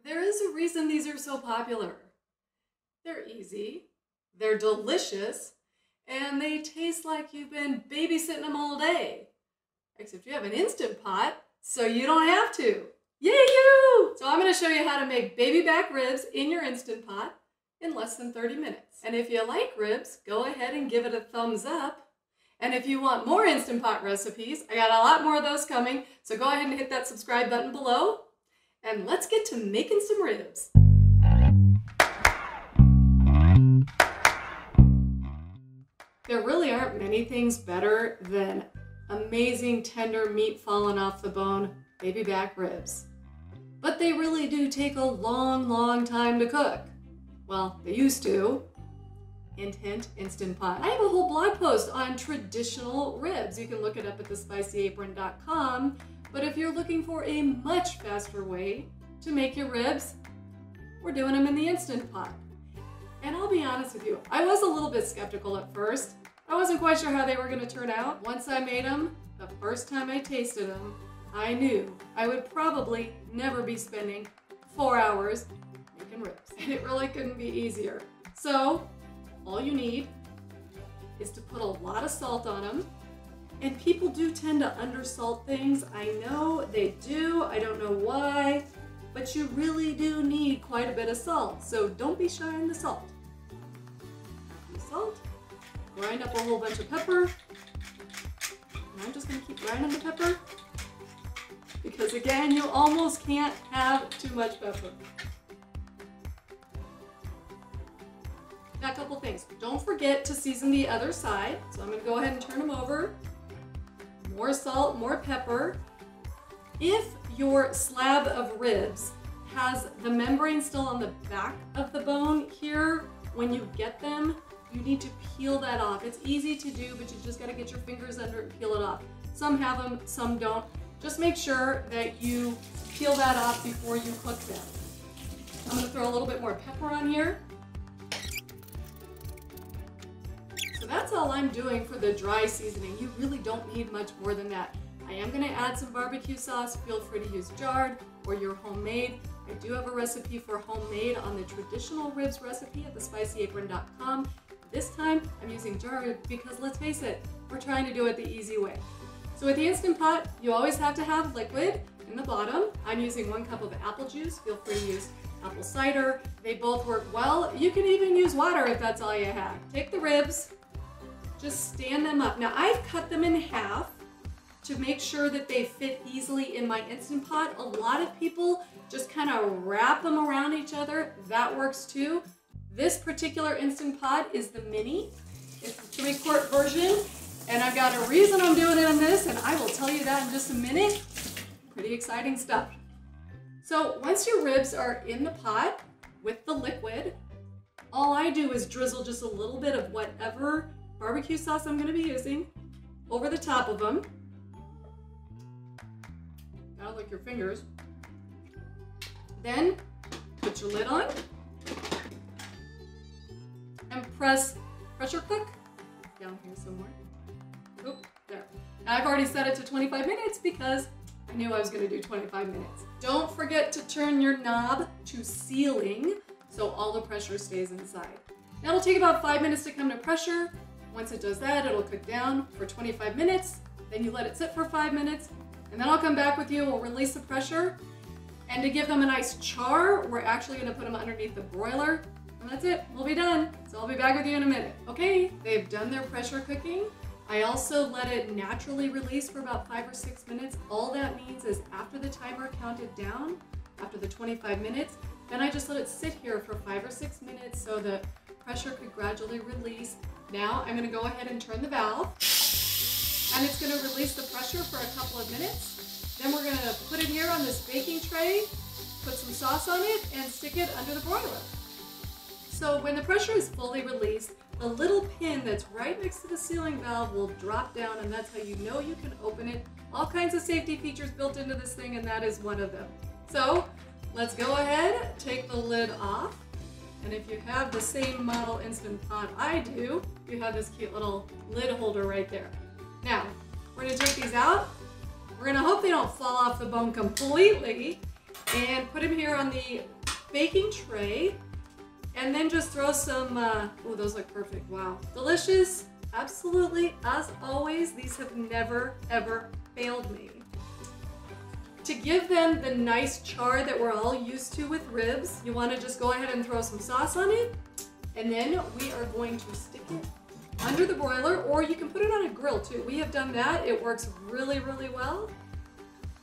There is a reason these are so popular. They're easy, they're delicious, and they taste like you've been babysitting them all day. Except you have an Instant Pot, so you don't have to. Yay you! So I'm going to show you how to make baby back ribs in your Instant Pot in less than 30 minutes. And if you like ribs, go ahead and give it a thumbs up. And if you want more Instant Pot recipes, I got a lot more of those coming, so go ahead and hit that subscribe button below. And let's get to making some ribs. There really aren't many things better than amazing tender meat falling off the bone baby back ribs. But they really do take a long time to cook. Well, they used to. Hint, hint, Instant Pot. I have a whole blog post on traditional ribs. You can look it up at thespicyapron.com. But if you're looking for a much faster way to make your ribs, we're doing them in the Instant Pot. And I'll be honest with you, I was a little bit skeptical at first. I wasn't quite sure how they were going to turn out. Once I made them, the first time I tasted them, I knew I would probably never be spending 4 hours making ribs. And it really couldn't be easier. So, all you need is to put a lot of salt on them. And people do tend to undersalt things. I know they do. I don't know why. But you really do need quite a bit of salt. So don't be shy on the salt. After the salt, grind up a whole bunch of pepper. And I'm just going to keep grinding the pepper. Because again, you almost can't have too much pepper. Now a couple things. Don't forget to season the other side. So I'm going to go ahead and turn them over. More salt, more pepper. If your slab of ribs has the membrane still on the back of the bone here, when you get them, you need to peel that off. It's easy to do, but you just got to get your fingers under it and peel it off. Some have them, some don't. Just make sure that you peel that off before you cook them. I'm going to throw a little bit more pepper on here. So that's all I'm doing for the dry seasoning. You really don't need much more than that. I am going to add some barbecue sauce. Feel free to use jarred or your homemade. I do have a recipe for homemade on the traditional ribs recipe at thespicyapron.com. This time I'm using jarred because let's face it, we're trying to do it the easy way. So with the Instant Pot, you always have to have liquid in the bottom. I'm using 1 cup of apple juice. Feel free to use apple cider. They both work well. You can even use water if that's all you have. Take the ribs, just stand them up. Now I've cut them in half to make sure that they fit easily in my Instant Pot. A lot of people just kind of wrap them around each other. That works too. This particular Instant Pot is the mini. It's the 3-quart version, and I've got a reason I'm doing it on this, and I will tell you that in just a minute. Pretty exciting stuff. So once your ribs are in the pot with the liquid, all I do is drizzle just a little bit of whatever barbecue sauce I'm going to be using over the top of them. Gotta lick your fingers. Then put your lid on and pressure cook down here somewhere. Oop, there. Now I've already set it to 25 minutes because I knew I was going to do 25 minutes. Don't forget to turn your knob to sealing so all the pressure stays inside. Now it'll take about 5 minutes to come to pressure. Once it does that, it'll cook down for 25 minutes. Then you let it sit for 5 minutes. And then I'll come back with you, we'll release the pressure. And to give them a nice char, we're actually gonna put them underneath the broiler. And that's it, we'll be done. So I'll be back with you in a minute. Okay, they've done their pressure cooking. I also let it naturally release for about 5 or 6 minutes. All that means is after the timer counted down, after the 25 minutes, then I just let it sit here for 5 or 6 minutes so the pressure could gradually release. Now I'm gonna go ahead and turn the valve. And it's going to release the pressure for a couple of minutes. Then we're going to put it here on this baking tray, put some sauce on it, and stick it under the broiler. So when the pressure is fully released, the little pin that's right next to the sealing valve will drop down, and that's how you know you can open it. All kinds of safety features built into this thing, and that is one of them. So let's go ahead, take the lid off. And if you have the same model Instant Pot I do, you have this cute little lid holder right there. Now, we're going to take these out. We're going to hope they don't fall off the bone completely. And put them here on the baking tray. And then just throw some, oh, those look perfect, wow. Delicious, absolutely, as always, these have never, ever failed me. To give them the nice char that we're all used to with ribs, you wanna just go ahead and throw some sauce on it, and then we are going to stick it under the broiler, or you can put it on a grill too. We have done that, it works really, really well.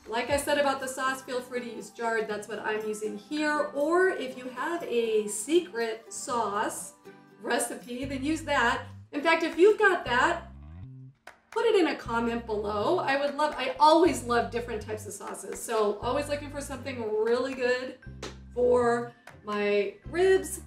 Like I said about the sauce, feel free to use jarred, that's what I'm using here, or if you have a secret sauce recipe, then use that. In fact, if you've got that, put it in a comment below. I always love different types of sauces, so always looking for something really good for my ribs,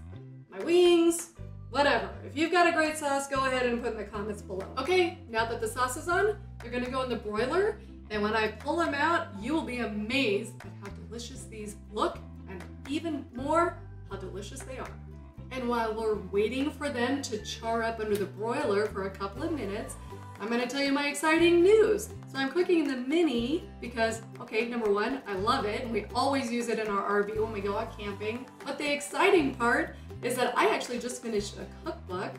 my wings, whatever. If you've got a great sauce, go ahead and put in the comments below. Okay, now that the sauce is on, they're gonna go in the broiler, and when I pull them out, you will be amazed at how delicious these look, and even more, how delicious they are. And while we're waiting for them to char up under the broiler for a couple of minutes, I'm gonna tell you my exciting news. So I'm cooking the mini because, okay, number one, I love it, and we always use it in our RV when we go out camping. But the exciting part is that I actually just finished a cookbook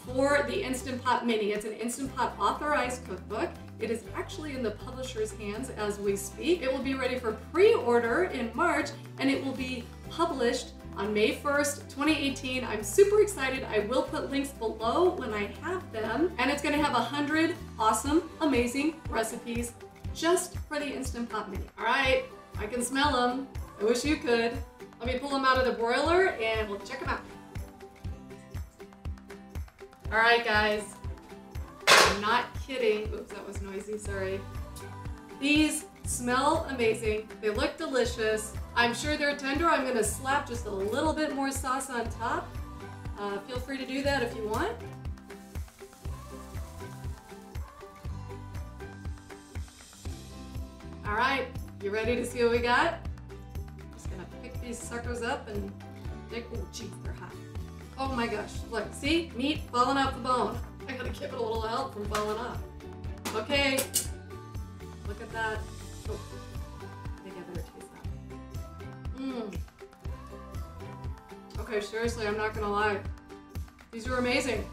for the Instant Pot Mini. It's an Instant Pot authorized cookbook. It is actually in the publisher's hands as we speak. It will be ready for pre-order in March, and it will be published on May 1st, 2018. I'm super excited. I will put links below when I have them, and it's gonna have 100 awesome, amazing recipes just for the Instant Pot Mini. All right, I can smell them. I wish you could. Let me pull them out of the broiler and we'll check them out. All right, guys, I'm not kidding. Oops, that was noisy, sorry. These smell amazing. They look delicious. I'm sure they're tender. I'm gonna slap just a little bit more sauce on top. Feel free to do that if you want. All right, you ready to see what we got? Just gonna pick these suckers up and dig. Oh, geez, they're hot. Oh my gosh, look, see? Meat falling off the bone. I gotta give it a little help from falling off. Okay, look at that. Oh, I think I better taste that. Okay, seriously, I'm not gonna lie. These are amazing.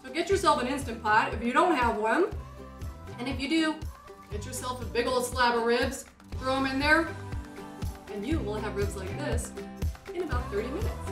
So get yourself an Instant Pot if you don't have one. And if you do, get yourself a big old slab of ribs, throw them in there, and you will have ribs like this in about 30 minutes.